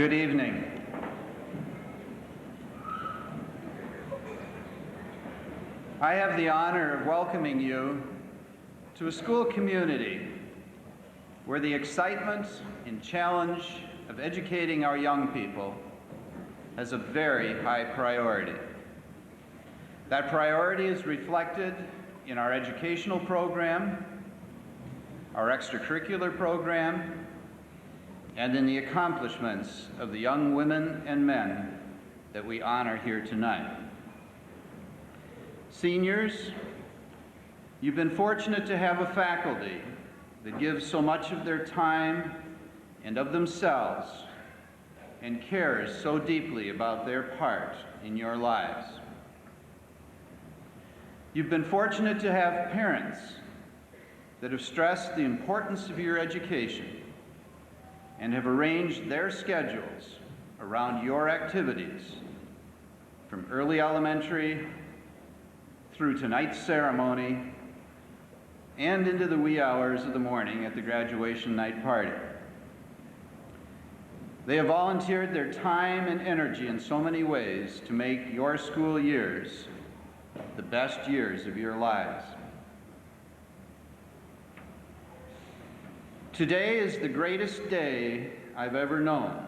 Good evening. I have the honor of welcoming you to a school community where the excitement and challenge of educating our young people has a very high priority. That priority is reflected in our educational program, our extracurricular program, and in the accomplishments of the young women and men that we honor here tonight. Seniors, you've been fortunate to have a faculty that gives so much of their time and of themselves and cares so deeply about their part in your lives. You've been fortunate to have parents that have stressed the importance of your education and have arranged their schedules around your activities, from early elementary through tonight's ceremony and into the wee hours of the morning at the graduation night party. They have volunteered their time and energy in so many ways to make your school years the best years of your lives. Today is the greatest day I've ever known.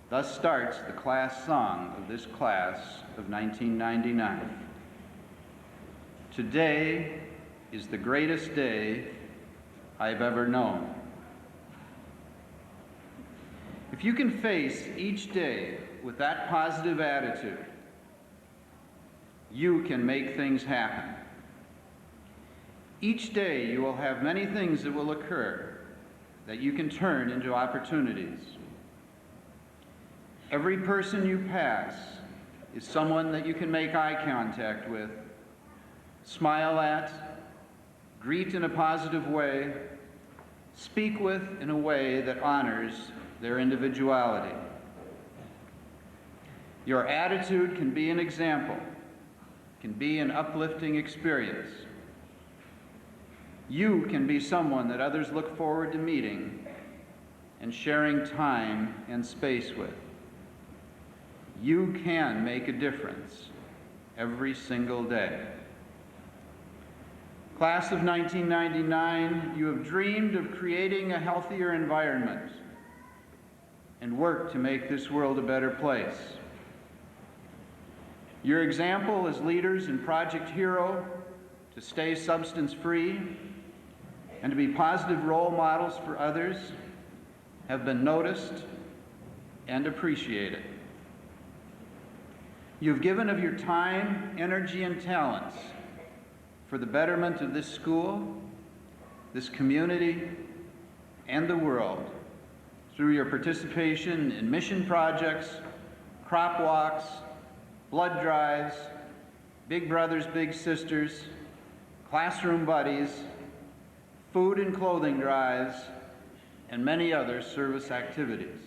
Thus starts the class song of this class of 1999. Today is the greatest day I've ever known. If you can face each day with that positive attitude, you can make things happen. Each day you will have many things that will occur that you can turn into opportunities. Every person you pass is someone that you can make eye contact with, smile at, greet in a positive way, speak with in a way that honors their individuality. Your attitude can be an example, can be an uplifting experience. You can be someone that others look forward to meeting and sharing time and space with. You can make a difference every single day. Class of 1999, you have dreamed of creating a healthier environment and worked to make this world a better place. Your example as leaders in Project Hero to stay substance-free and to be positive role models for others have been noticed and appreciated. You've given of your time, energy, and talents for the betterment of this school, this community, and the world through your participation in mission projects, crop walks, blood drives, Big Brothers Big Sisters, classroom buddies, food and clothing drives, and many other service activities.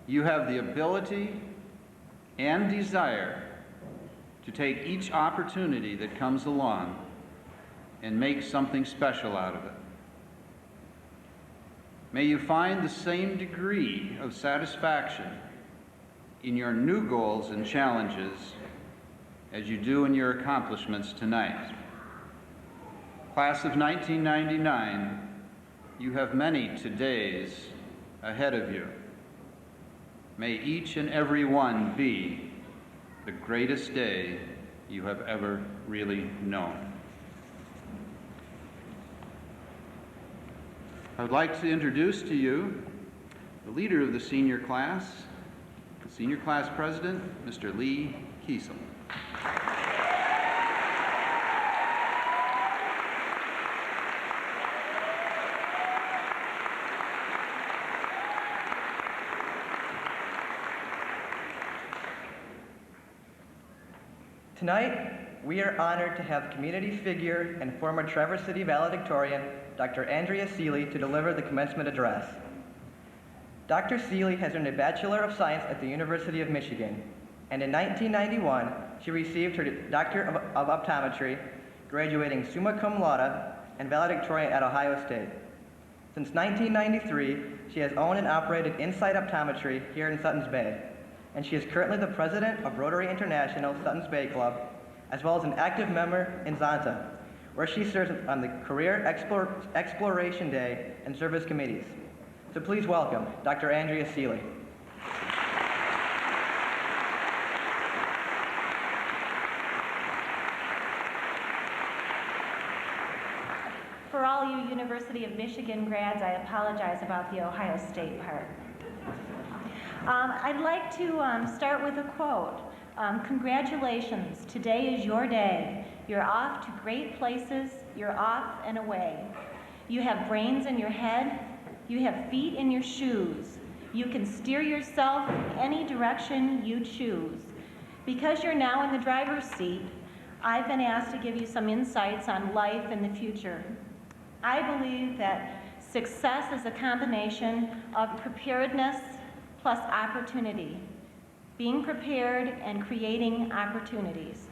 You have the ability and desire to take each opportunity that comes along and make something special out of it. May you find the same degree of satisfaction in your new goals and challenges as you do in your accomplishments tonight. Class of 1999, you have many todays ahead of you. May each and every one be the greatest day you have ever really known. I would like to introduce to you the leader of the senior class, the senior class president, Mr. Lee Kiesel. Tonight, we are honored to have community figure and former Traverse City valedictorian, Dr. Andrea Seeley, to deliver the commencement address. Dr. Seeley has earned a Bachelor of Science at the University of Michigan, and in 1991, she received her Doctor of Optometry, graduating summa cum laude and valedictorian at Ohio State. Since 1993, she has owned and operated Insight Optometry here in Suttons Bay, and she is currently the president of Rotary International Suttons Bay Club, as well as an active member in Zonta, where she serves on the Career Exploration Day and service committees. So please welcome Dr. Andrea Seeley. For all you University of Michigan grads, I apologize about the Ohio State part. I'd like to start with a quote. Congratulations, today is your day. You're off to great places, you're off and away. You have brains in your head, you have feet in your shoes. You can steer yourself any direction you choose. Because you're now in the driver's seat, I've been asked to give you some insights on life and the future. I believe that success is a combination of preparedness plus opportunity, being prepared and creating opportunities.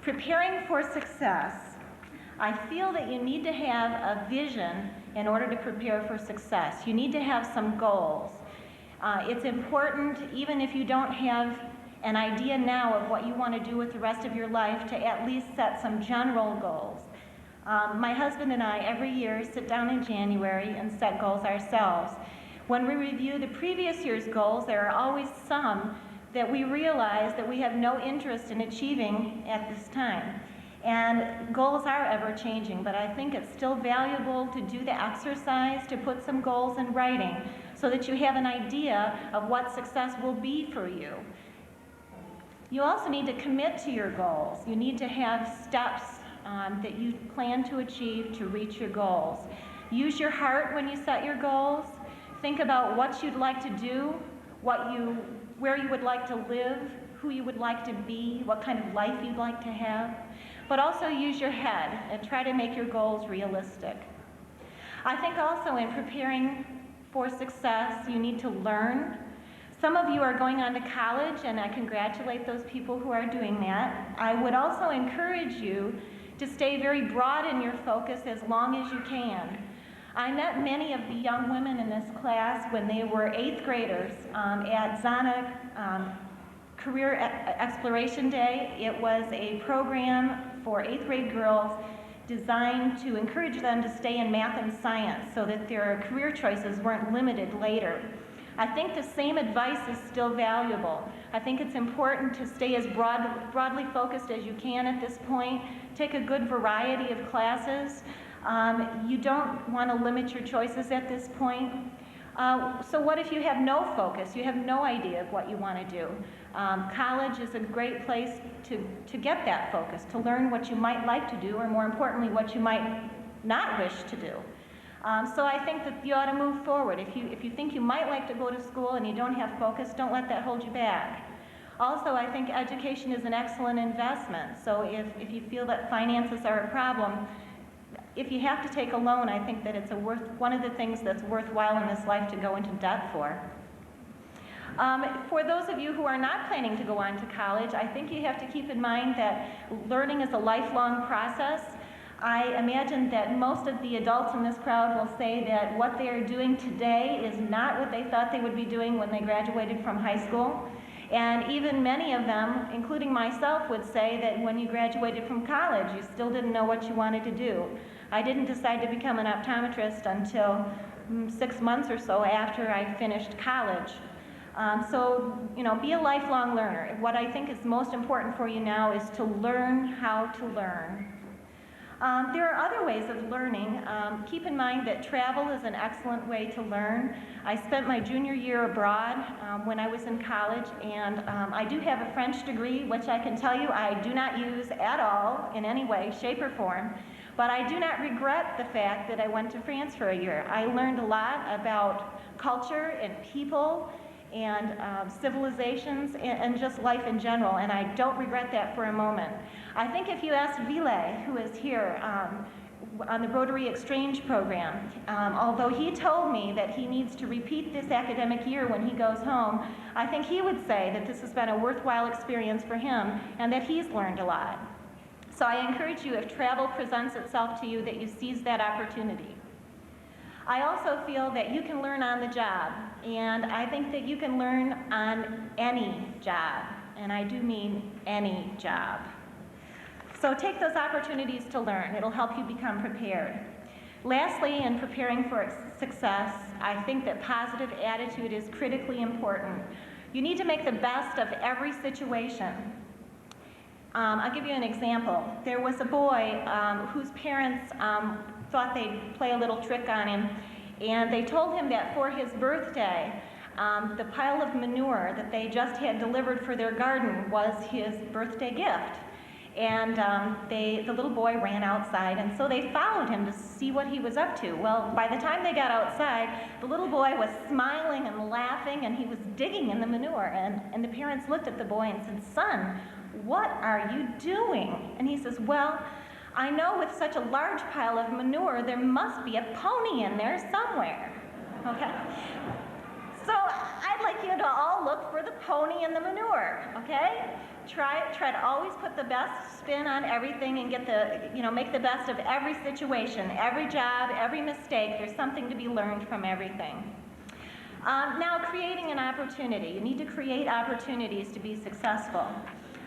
Preparing for success, I feel that you need to have a vision in order to prepare for success. You need to have some goals. It's important, even if you don't have an idea now of what you want to do with the rest of your life, to at least set some general goals. My husband and I, every year, sit down in January and set goals ourselves. When we review the previous year's goals, there are always some that we realize that we have no interest in achieving at this time. And goals are ever changing, but I think it's still valuable to do the exercise to put some goals in writing so that you have an idea of what success will be for you. You also need to commit to your goals. You need to have steps that you plan to achieve to reach your goals. Use your heart when you set your goals. Think about what you'd like to do, where you would like to live, who you would like to be, what kind of life you'd like to have. But also use your head and try to make your goals realistic. I think also in preparing for success, you need to learn. Some of you are going on to college, and I congratulate those people who are doing that. I would also encourage you to stay very broad in your focus as long as you can. I met many of the young women in this class when they were 8th graders at Zonta Career Exploration Day. It was a program for 8th grade girls designed to encourage them to stay in math and science so that their career choices weren't limited later. I think the same advice is still valuable. I think it's important to stay as broadly focused as you can at this point. Take a good variety of classes. You don't want to limit your choices at this point. So what if you have no focus? You have no idea of what you want to do. College is a great place to get that focus, to learn what you might like to do, or more importantly, what you might not wish to do. So I think that you ought to move forward. If you think you might like to go to school and you don't have focus, don't let that hold you back. Also, I think education is an excellent investment. So if you feel that finances are a problem, if you have to take a loan, I think that it's one of the things that's worthwhile in this life to go into debt for. For those of you who are not planning to go on to college, I think you have to keep in mind that learning is a lifelong process. I imagine that most of the adults in this crowd will say that what they are doing today is not what they thought they would be doing when they graduated from high school. And even many of them, including myself, would say that when you graduated from college, you still didn't know what you wanted to do. I didn't decide to become an optometrist until 6 months or so after I finished college. So, be a lifelong learner. What I think is most important for you now is to learn how to learn. There are other ways of learning. Keep in mind that travel is an excellent way to learn. I spent my junior year abroad when I was in college, and I do have a French degree, which I can tell you I do not use at all in any way, shape, or form. But I do not regret the fact that I went to France for a year. I learned a lot about culture and people and civilizations and just life in general, and I don't regret that for a moment. I think if you ask Ville, who is here on the Rotary Exchange Program, although he told me that he needs to repeat this academic year when he goes home, I think he would say that this has been a worthwhile experience for him and that he's learned a lot. So I encourage you, if travel presents itself to you, that you seize that opportunity. I also feel that you can learn on the job, and I think that you can learn on any job, and I do mean any job. So take those opportunities to learn. It'll help you become prepared. Lastly, in preparing for success, I think that positive attitude is critically important. You need to make the best of every situation. I'll give you an example. There was a boy whose parents thought they'd play a little trick on him, and they told him that for his birthday, the pile of manure that they just had delivered for their garden was his birthday gift. And the little boy ran outside, and so they followed him to see what he was up to. Well, by the time they got outside, the little boy was smiling and laughing, and he was digging in the manure. And the parents looked at the boy and said, "Son, what are you doing?" And he says, "Well, I know with such a large pile of manure, there must be a pony in there somewhere." Okay? So I'd like you to all look for the pony in the manure, okay? Try to always put the best spin on everything and make the best of every situation, every job, every mistake. There's something to be learned from everything. Now, creating an opportunity. You need to create opportunities to be successful.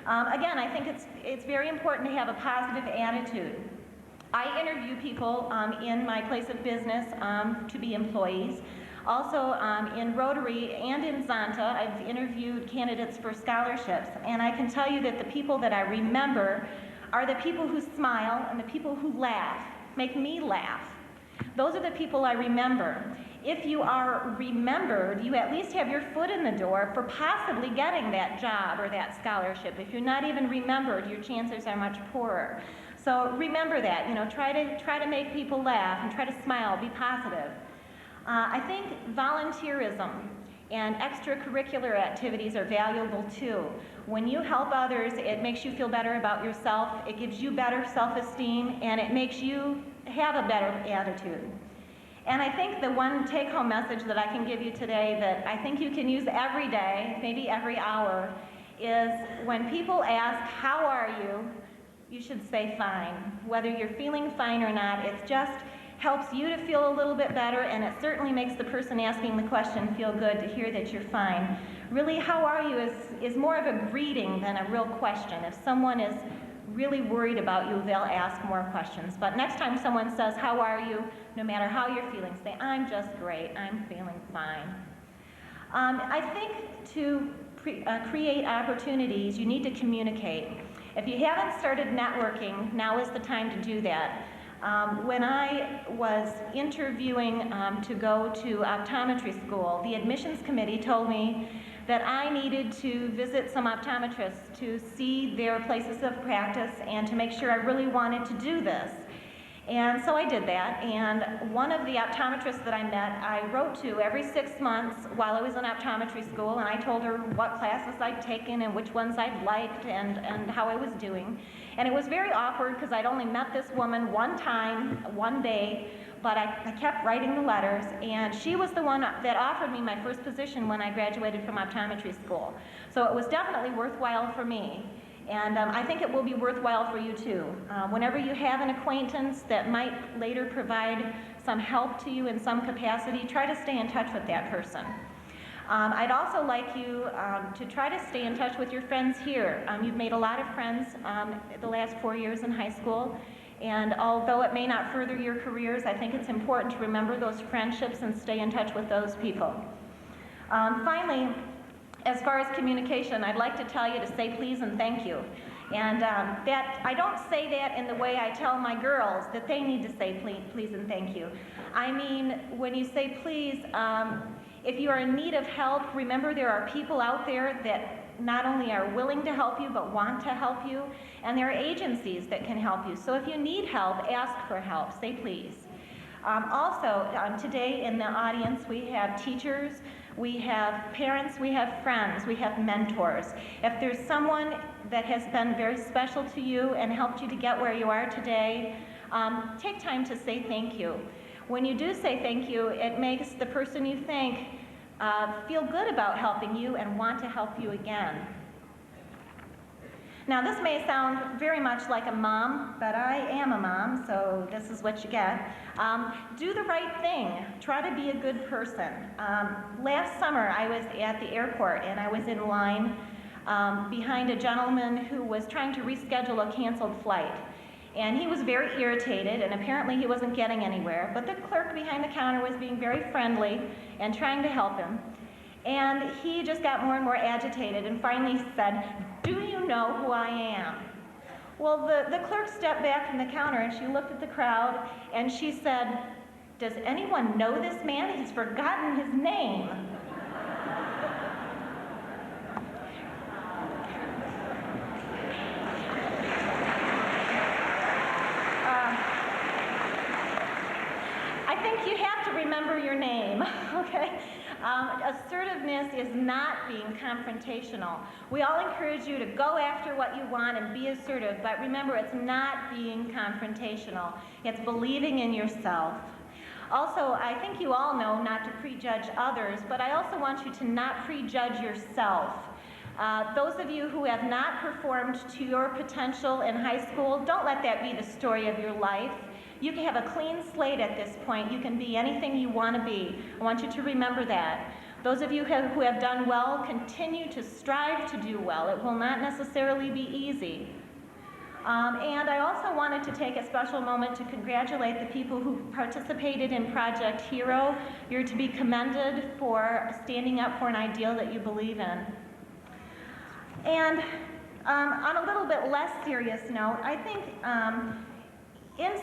Again, I think it's very important to have a positive attitude. I interview people in my place of business to be employees. Also, in Rotary and in Zonta, I've interviewed candidates for scholarships, and I can tell you that the people that I remember are the people who smile and the people who laugh, make me laugh. Those are the people I remember. If you are remembered, you at least have your foot in the door for possibly getting that job or that scholarship. If you're not even remembered, your chances are much poorer. So remember that, try to make people laugh and try to smile, be positive. I think volunteerism and extracurricular activities are valuable too. When you help others, it makes you feel better about yourself, it gives you better self-esteem, and it makes you have a better attitude. And I think the one take-home message that I can give you today that I think you can use every day, maybe every hour, is when people ask, "How are you?" you should say fine. Whether you're feeling fine or not, it just helps you to feel a little bit better, and it certainly makes the person asking the question feel good to hear that you're fine. Really, how are you is more of a greeting than a real question. If someone is really worried about you, they'll ask more questions. But next time someone says, "How are you?" no matter how you're feeling, say, "I'm just great, I'm feeling fine." I think to create opportunities, you need to communicate. If you haven't started networking, now is the time to do that. When I was interviewing to go to optometry school, the admissions committee told me that I needed to visit some optometrists to see their places of practice and to make sure I really wanted to do this. And so I did that, and one of the optometrists that I met, I wrote to every 6 months while I was in optometry school, and I told her what classes I'd taken and which ones I'd liked and how I was doing. And it was very awkward because I'd only met this woman one time, one day, but I kept writing the letters, and she was the one that offered me my first position when I graduated from optometry school. So it was definitely worthwhile for me. And I think it will be worthwhile for you too. Whenever you have an acquaintance that might later provide some help to you in some capacity, try to stay in touch with that person. I'd also like you to try to stay in touch with your friends here. You've made a lot of friends the last 4 years in high school, and although it may not further your careers, I think it's important to remember those friendships and stay in touch with those people. Finally, as far as communication, I'd like to tell you to say please and thank you. And that I don't say that in the way I tell my girls that they need to say please and thank you. I mean, when you say please, if you are in need of help, remember there are people out there that not only are willing to help you, but want to help you, and there are agencies that can help you. So if you need help, ask for help, say please. Also, today in the audience, we have teachers, we have parents, we have friends, we have mentors. If there's someone that has been very special to you and helped you to get where you are today, take time to say thank you. When you do say thank you, it makes the person you thank feel good about helping you and want to help you again. Now, this may sound very much like a mom, but I am a mom, so this is what you get. Do the right thing. Try to be a good person. Last summer, I was at the airport, and I was in line behind a gentleman who was trying to reschedule a canceled flight. And he was very irritated, and apparently he wasn't getting anywhere, but the clerk behind the counter was being very friendly and trying to help him. And he just got more and more agitated and finally said, "Do you know who I am?" Well, the clerk stepped back from the counter and she looked at the crowd and she said, "Does anyone know this man? He's forgotten his name." I think you have to remember your name, okay? Assertiveness is not being confrontational. We all encourage you to go after what you want and be assertive, but remember, it's not being confrontational. It's believing in yourself. Also, I think you all know not to prejudge others, but I also want you to not prejudge yourself. Those of you who have not performed to your potential in high school, don't let that be the story of your life. You can have a clean slate at this point. You can be anything you want to be. I want you to remember that. Those of you who have done well, continue to strive to do well. It will not necessarily be easy. And I also wanted to take a special moment to congratulate the people who participated in Project Hero. You're to be commended for standing up for an ideal that you believe in. And on a little bit less serious note, I think in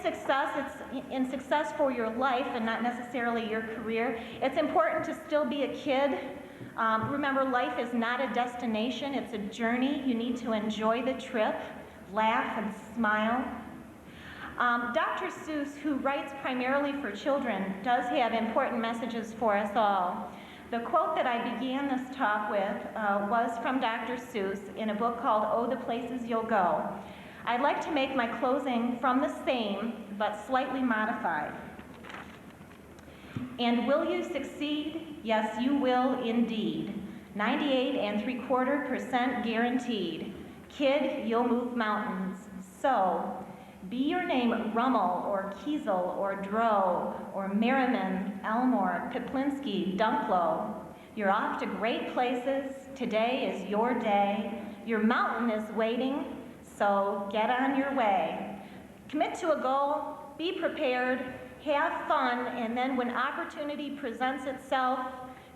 success for your life and not necessarily your career, it's important to still be a kid. Remember, life is not a destination, it's a journey. You need to enjoy the trip, laugh and smile. Dr. Seuss, who writes primarily for children, does have important messages for us all. The quote that I began this talk with was from Dr. Seuss in a book called Oh, the Places You'll Go. I'd like to make my closing from the same, but slightly modified. And will you succeed? Yes, you will indeed. 98.75% guaranteed. Kid, you'll move mountains. So, be your name Rummel or Kiesel or Drow or Merriman, Elmore, Kaplinsky, Dunklow. You're off to great places. Today is your day. Your mountain is waiting. So get on your way. Commit to a goal, be prepared, have fun, and then when opportunity presents itself,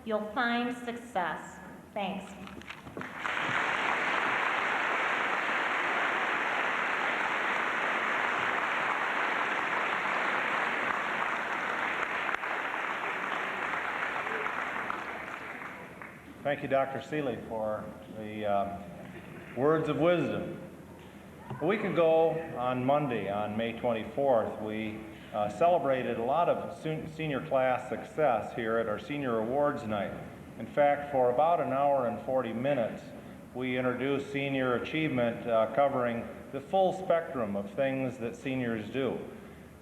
you'll find success. Thanks. Thank you, Dr. Seeley, for the words of wisdom. A week ago on Monday, on May 24th, we celebrated a lot of senior class success here at our Senior Awards Night. In fact, for about an hour and 40 minutes, we introduced senior achievement covering the full spectrum of things that seniors do.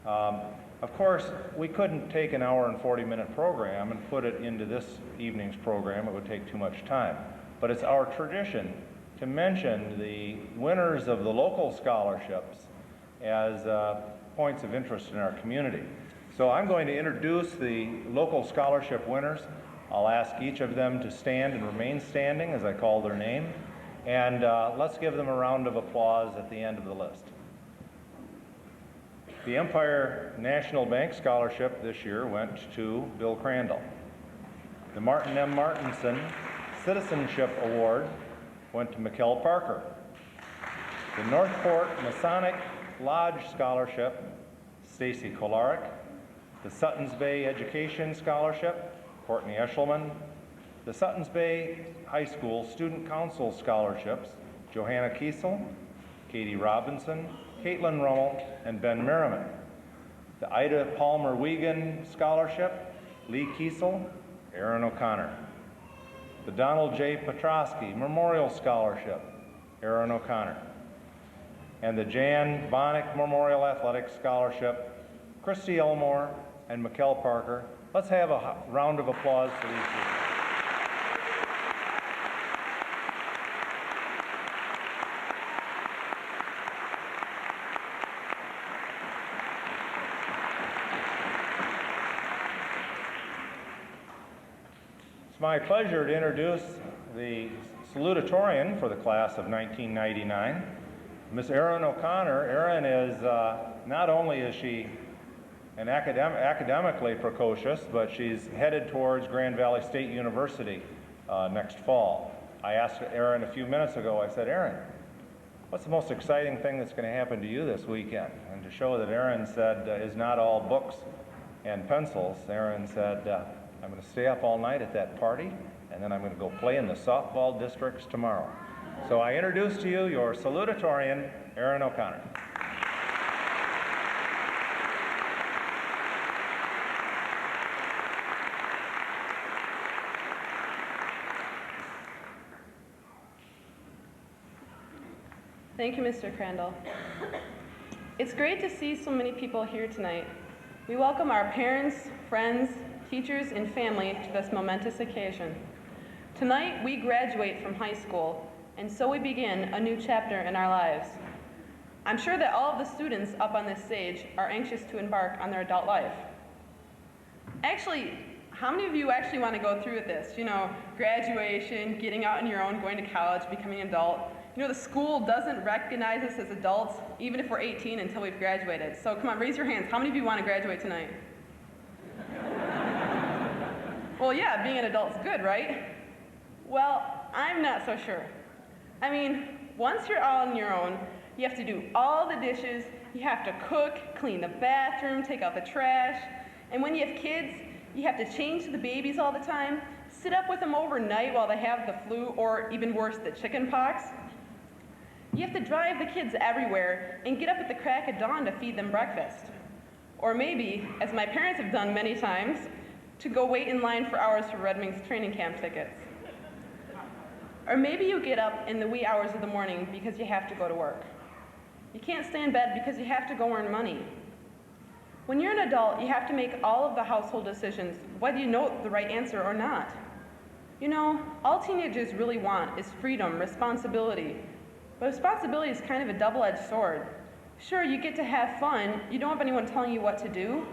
Of course, we couldn't take an hour and 40-minute program and put it into this evening's program. It would take too much time. But it's our tradition to mention the winners of the local scholarships as points of interest in our community. So I'm going to introduce the local scholarship winners. I'll ask each of them to stand and remain standing as I call their name. And let's give them a round of applause at the end of the list. The Empire National Bank Scholarship this year went to Bill Crandall. The Martin M. Martinson Citizenship Award went to Mikkel Parker. The Northport Masonic Lodge Scholarship, Stacy Kolaric. The Suttons Bay Education Scholarship, Courtney Eschelman. The Suttons Bay High School Student Council Scholarships, Johanna Kiesel, Katie Robinson, Caitlin Rummel, and Ben Merriman. The Ida Palmer Wiegand Scholarship, Lee Kiesel, Aaron O'Connor. The Donald J. Petrosky Memorial Scholarship, Aaron O'Connor. And the Jan Bonnick Memorial Athletics Scholarship, Christy Elmore and Mikkel Parker. Let's have a round of applause for these people. It's my pleasure to introduce the salutatorian for the class of 1999, Miss Erin O'Connor. Erin is, not only is she academically precocious, but she's headed towards Grand Valley State University next fall. I asked Erin a few minutes ago, I said, Erin, what's the most exciting thing that's going to happen to you this weekend? And to show that Erin said is not all books and pencils, Erin said, I'm going to stay up all night at that party, and then I'm going to go play in the softball districts tomorrow. So I introduce to you your salutatorian, Erin O'Connor. Thank you, Mr. Crandall. It's great to see so many people here tonight. We welcome our parents, friends, teachers, and family to this momentous occasion. Tonight, we graduate from high school, and so we begin a new chapter in our lives. I'm sure that all of the students up on this stage are anxious to embark on their adult life. Actually, how many of you actually want to go through with this? You know, graduation, getting out on your own, going to college, becoming an adult. You know, the school doesn't recognize us as adults, even if we're 18, until we've graduated. So come on, raise your hands. How many of you want to graduate tonight? Well, yeah, being an adult's good, right? Well, I'm not so sure. I mean, once you're all on your own, you have to do all the dishes, you have to cook, clean the bathroom, take out the trash, and when you have kids, you have to change the babies all the time, sit up with them overnight while they have the flu, or even worse, the chicken pox. You have to drive the kids everywhere and get up at the crack of dawn to feed them breakfast. Or maybe, as my parents have done many times, to go wait in line for hours for Red Wings training camp tickets. Or maybe you get up in the wee hours of the morning because you have to go to work. You can't stay in bed because you have to go earn money. When you're an adult, you have to make all of the household decisions, whether you know the right answer or not. You know, all teenagers really want is freedom, responsibility. But responsibility is kind of a double-edged sword. Sure, you get to have fun, you don't have anyone telling you what to do,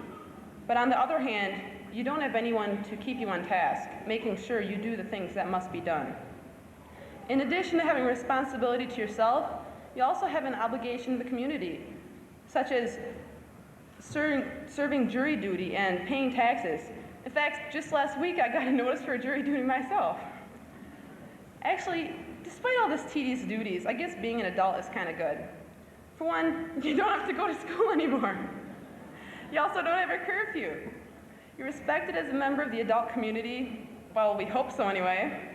but on the other hand, you don't have anyone to keep you on task, making sure you do the things that must be done. In addition to having responsibility to yourself, you also have an obligation to the community, such as serving jury duty and paying taxes. In fact, just last week I got a notice for jury duty myself. Actually, despite all this tedious duties, I guess being an adult is kind of good. For one, you don't have to go to school anymore. You also don't have a curfew. You're respected as a member of the adult community, well, we hope so anyway.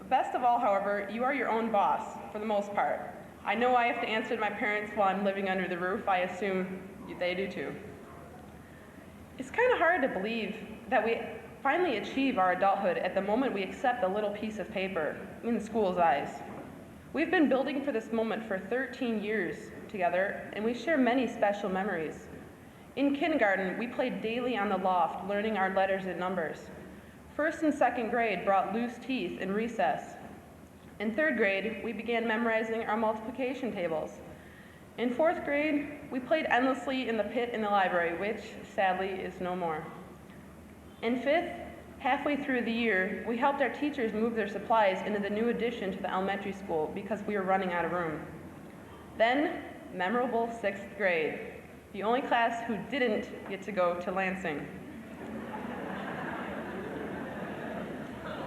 Best of all, however, you are your own boss, for the most part. I know I have to answer to my parents while I'm living under the roof. I assume they do too. It's kind of hard to believe that we finally achieve our adulthood at the moment we accept a little piece of paper in the school's eyes. We've been building for this moment for 13 years together, and we share many special memories. In kindergarten, we played daily on the loft, learning our letters and numbers. First and second grade brought loose teeth in recess. In third grade, we began memorizing our multiplication tables. In fourth grade, we played endlessly in the pit in the library, which, sadly, is no more. In fifth, halfway through the year, we helped our teachers move their supplies into the new addition to the elementary school because we were running out of room. Then, memorable sixth grade, the only class who didn't get to go to Lansing.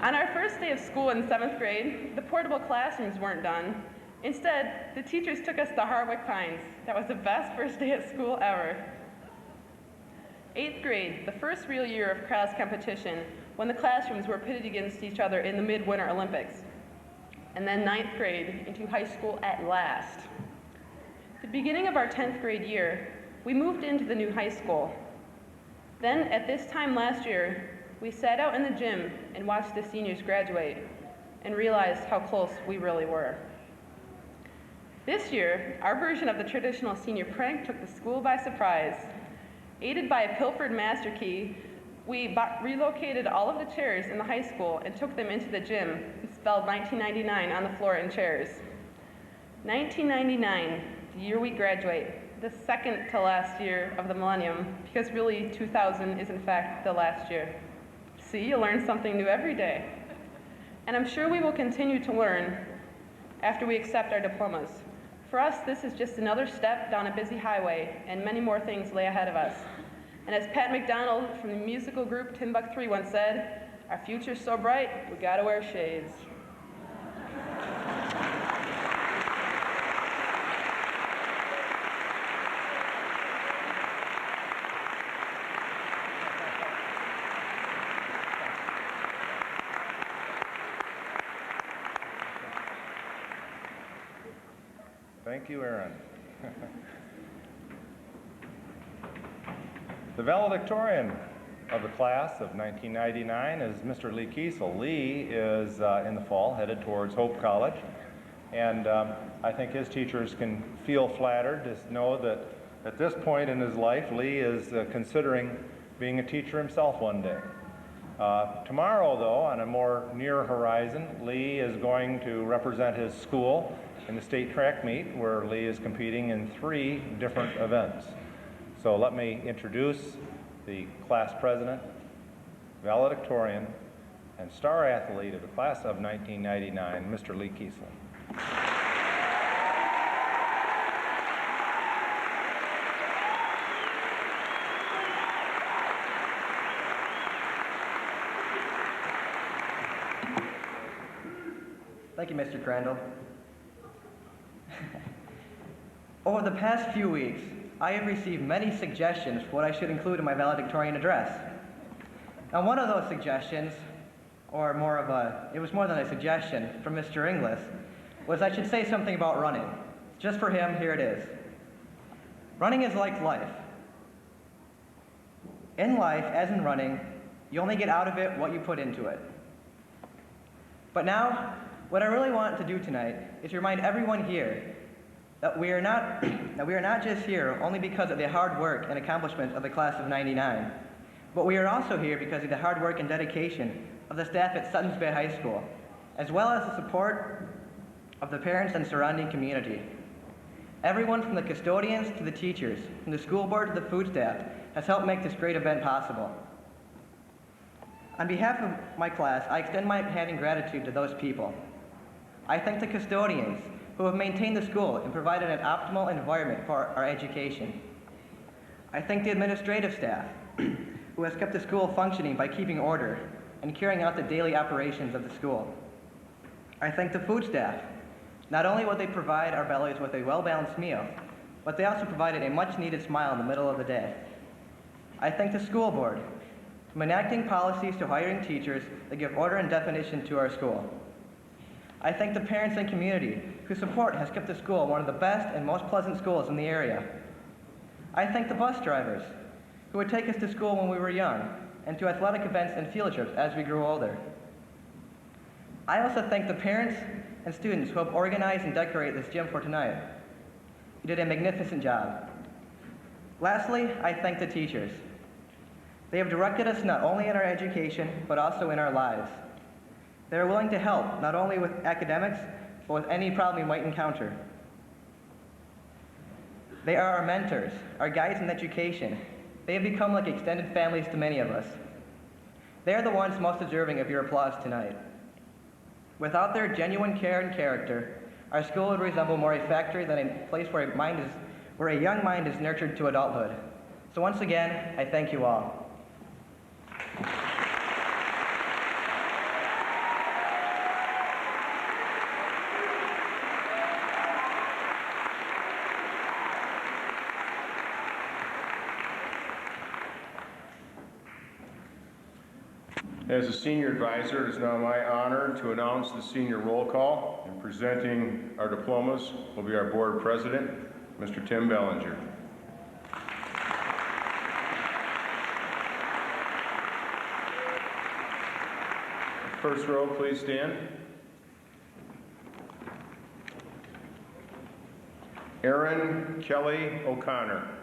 On our first day of school in 7th grade, the portable classrooms weren't done. Instead, the teachers took us to Harwick Pines. That was the best first day at school ever. 8th grade, the first real year of cross competition, when the classrooms were pitted against each other in the Midwinter Olympics. And then 9th grade, into high school at last. The beginning of our 10th grade year, we moved into the new high school. Then, at this time last year, we sat out in the gym and watched the seniors graduate and realized how close we really were. This year, our version of the traditional senior prank took the school by surprise. Aided by a pilfered master key, we relocated all of the chairs in the high school and took them into the gym and spelled 1999 on the floor in chairs. 1999, the year we graduate, the second to last year of the millennium, because really 2000 is in fact the last year. See, you learn something new every day. And I'm sure we will continue to learn after we accept our diplomas. For us, this is just another step down a busy highway, and many more things lay ahead of us. And as Pat McDonald from the musical group Timbuk 3 once said, our future's so bright, we gotta wear shades. Thank you, Aaron. The valedictorian of the class of 1999 is Mr. Lee Kiesel. Lee is in the fall headed towards Hope College, and I think his teachers can feel flattered to know that at this point in his life, Lee is considering being a teacher himself one day. Tomorrow, though, on a more near horizon, Lee is going to represent his school in the state track meet, where Lee is competing in 3 different events. So let me introduce the class president, valedictorian, and star athlete of the class of 1999, Mr. Lee Kiesel. Thank you, Mr. Crandall. Over the past few weeks, I have received many suggestions for what I should include in my valedictorian address. Now, one of those suggestions, or it was more than a suggestion from Mr. Inglis, was I should say something about running. Just for him, here it is. Running is like life. In life, as in running, you only get out of it what you put into it. But now, what I really want to do tonight is remind everyone here that we are not just here only because of the hard work and accomplishments of the class of '99, but we are also here because of the hard work and dedication of the staff at Suttons Bay High School, as well as the support of the parents and surrounding community. Everyone from the custodians to the teachers, from the school board to the food staff, has helped make this great event possible. On behalf of my class, I extend my hand in gratitude to those people. I thank the custodians who have maintained the school and provided an optimal environment for our education. I thank the administrative staff who has kept the school functioning by keeping order and carrying out the daily operations of the school. I thank the food staff. Not only will they provide our bellies with a well-balanced meal, but they also provided a much-needed smile in the middle of the day. I thank the school board, from enacting policies to hiring teachers that give order and definition to our school. I thank the parents and community whose support has kept the school one of the best and most pleasant schools in the area. I thank the bus drivers who would take us to school when we were young and to athletic events and field trips as we grew older. I also thank the parents and students who have organized and decorated this gym for tonight. You did a magnificent job. Lastly, I thank the teachers. They have directed us not only in our education, but also in our lives. They are willing to help, not only with academics, but with any problem we might encounter. They are our mentors, our guides in education. They have become like extended families to many of us. They are the ones most deserving of your applause tonight. Without their genuine care and character, our school would resemble more a factory than a place where a young mind is nurtured to adulthood. So once again, I thank you all. As a senior advisor, it is now my honor to announce the senior roll call, and presenting our diplomas will be our board president, Mr. Tim Bellinger. First row, please stand. Aaron Kelly O'Connor.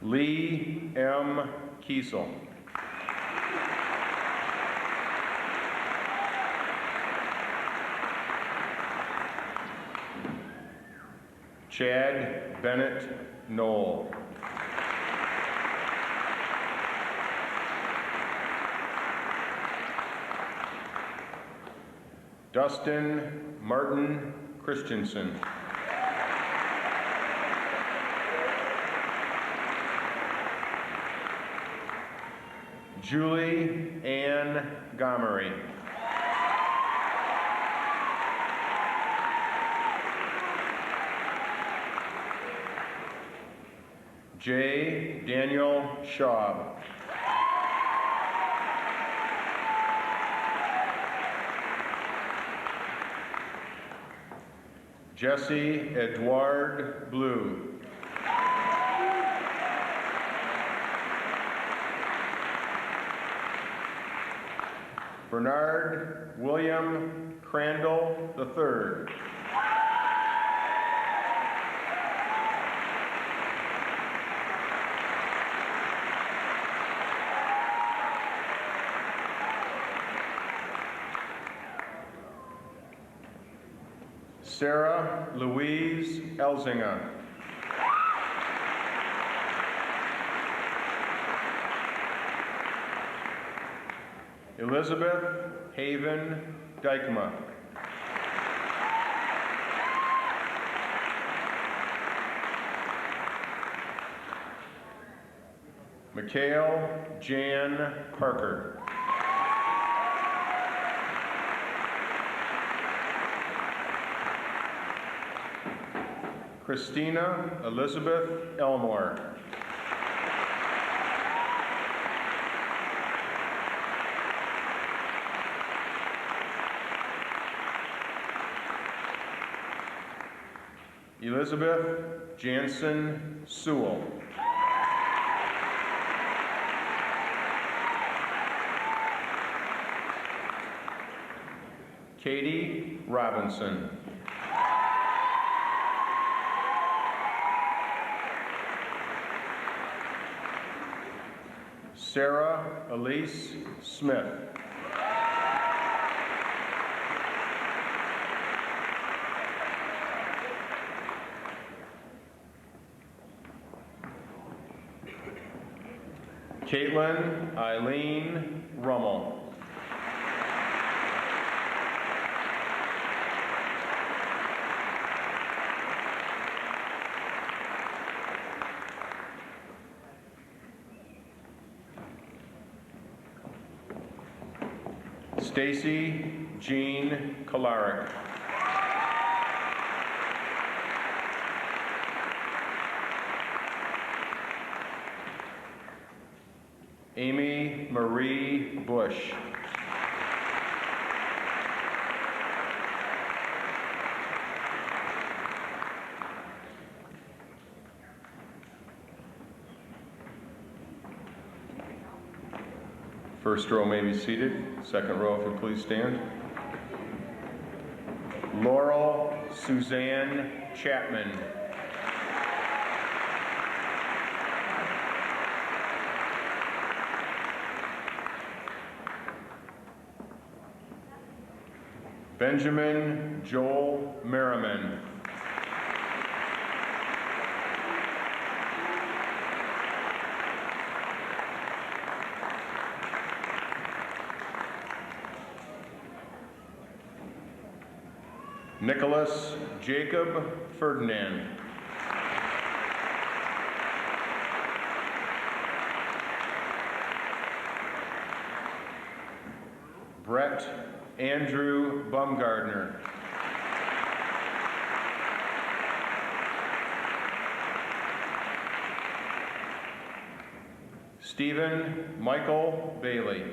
Lee M. Kiesel. Chad Bennett Knoll. Dustin Martin Christensen. Julie Ann Gomery. J. Daniel Schaub. Jesse Edouard Blue. Bernard William Crandall III. Sarah Louise Elzinga. Elizabeth Haven Dykema. Mikhail Jan Parker. Christina Elizabeth Elmore. Elizabeth Jansen Sewell. Katie Robinson. Sarah Elise Smith. Caitlin Eileen Rummel. Stacy Jean Kolaric. Amy Marie Bush. First row may be seated. Second row, if you please stand. Laurel Suzanne Chapman. Benjamin Joel Merriman. Nicholas Jacob Ferdinand. Brett Andrew Bumgardner. Stephen Michael Bailey.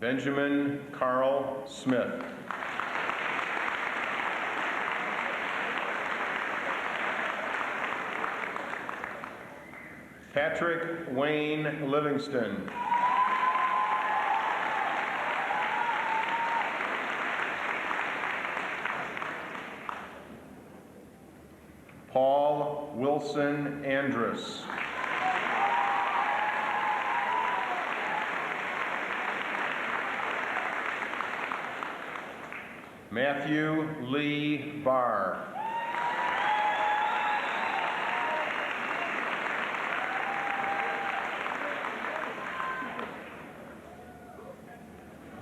Benjamin Carl Smith. Patrick Wayne Livingston. Paul Wilson Andrus. Matthew Lee Barr.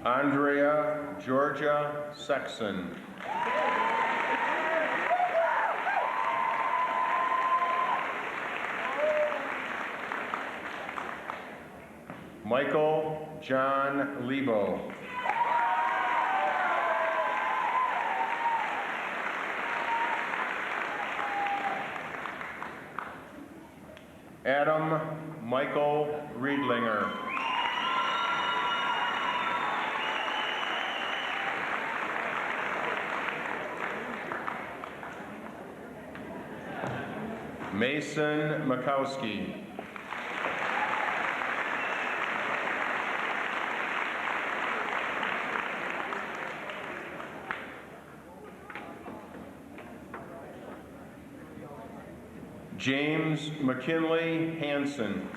Andrea Georgia Sexton. Michael John Lebo. Adam Michael Riedlinger. Mason Makowski. James McKinley Hansen.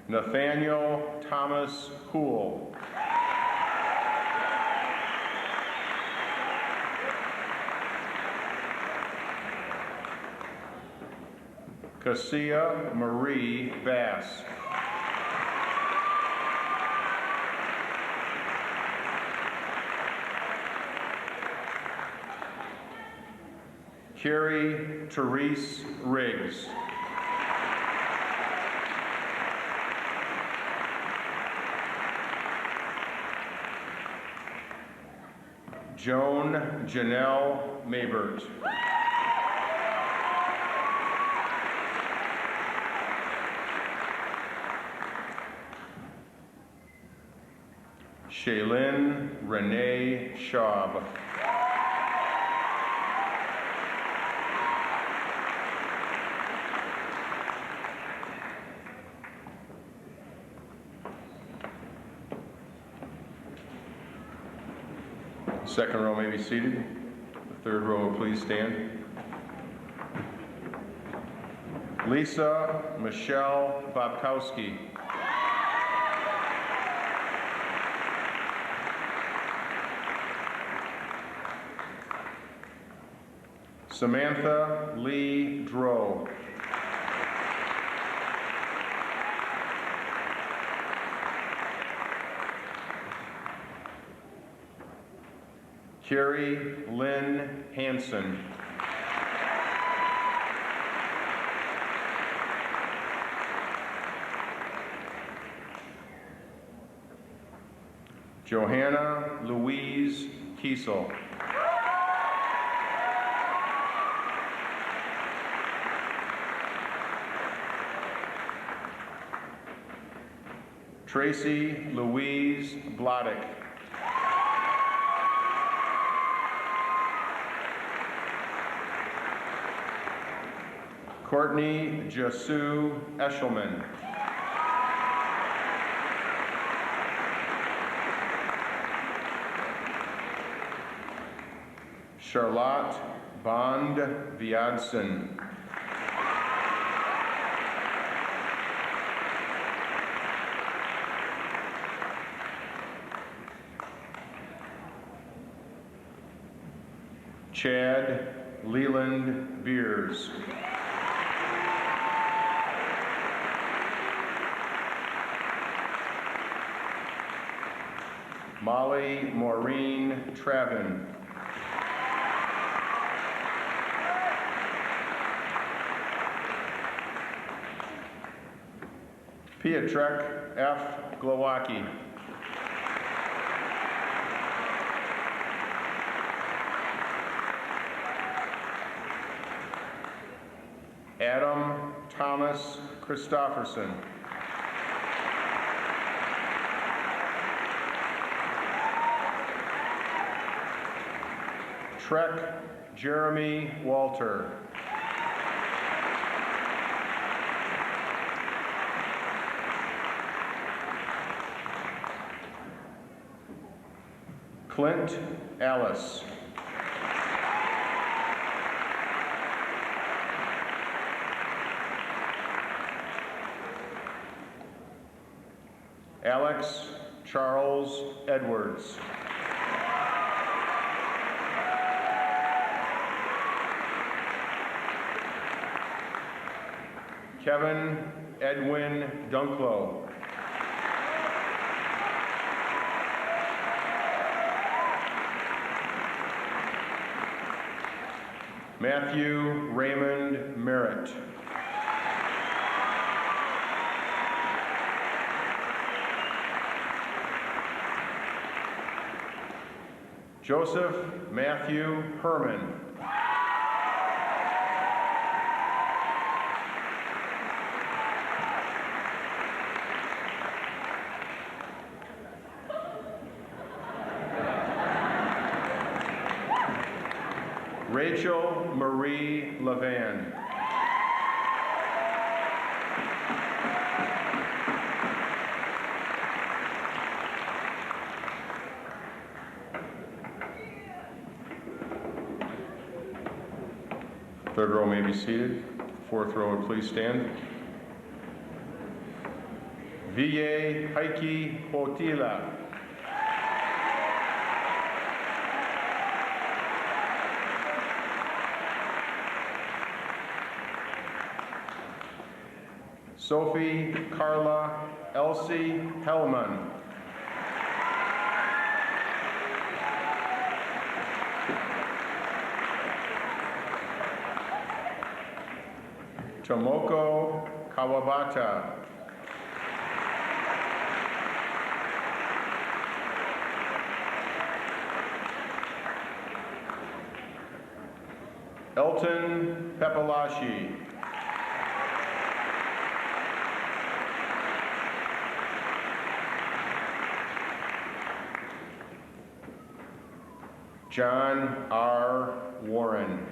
Nathaniel Thomas Poole. Cassia Marie Bass. Carrie Therese Riggs. Joan Janelle Maybert. Shaylin Renee Schaub. Second row may be seated. The third row will please stand. Lisa Michelle Bobkowski. Samantha Lee Drow. Carrie Lynn Hansen. Johanna Louise Kiesel. Tracy Louise Bloddick. Courtney Jasu Eshelman. Charlotte Bond Viadson. Chad Leland Beers. Molly Maureen Travin. Pietrek F. Glowacki. Adam Thomas Christofferson. Trek Jeremy Walter. Clint Alice. Alex Charles Edwards. Kevin Edwin Dunklow. Matthew Raymond Merritt. Joseph Matthew Herman. Rachel Marie Levan. Third row may be seated. Fourth row would please stand. Vie Heike Potila. Sophie Carla Elsie Hellman. Tomoko Kawabata. Elton Pepelashi. John R. Warren.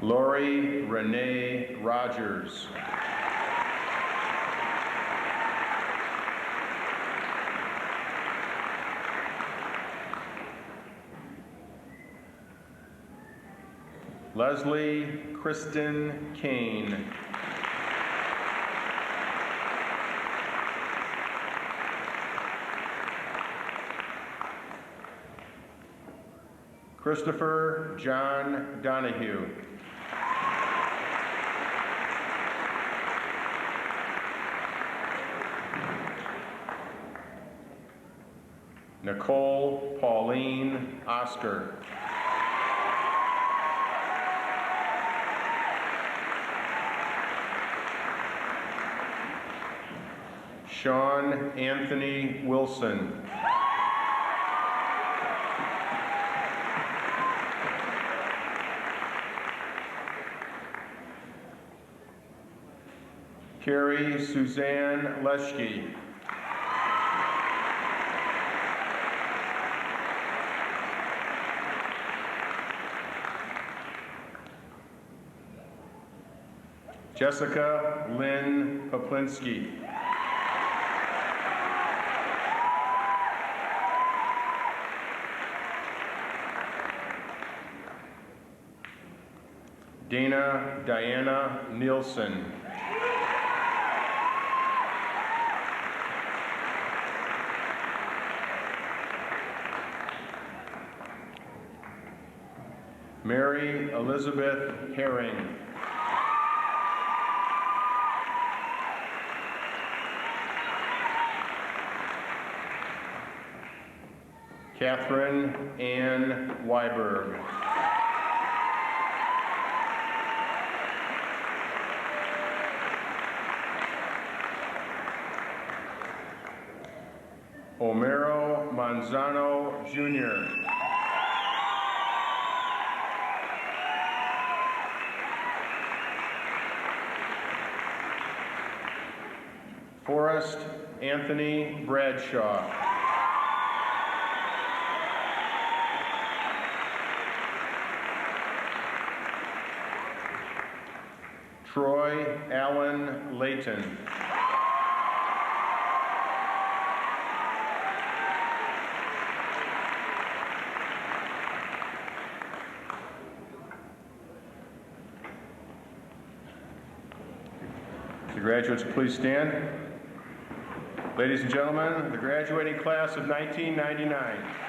Lori Renee Rogers. Leslie Kristen Kane. Christopher John Donahue. Nicole Pauline Oscar. Sean Anthony Wilson. Carrie Suzanne Leschke. Jessica Lynn Poplinski. Dana Diana Nielsen. Mary Elizabeth Herring. Catherine Ann Weiberg. Homero Manzano Jr. Forrest Anthony Bradshaw. Troy Allen Layton. The graduates, please stand. Ladies and gentlemen, the graduating class of 1999.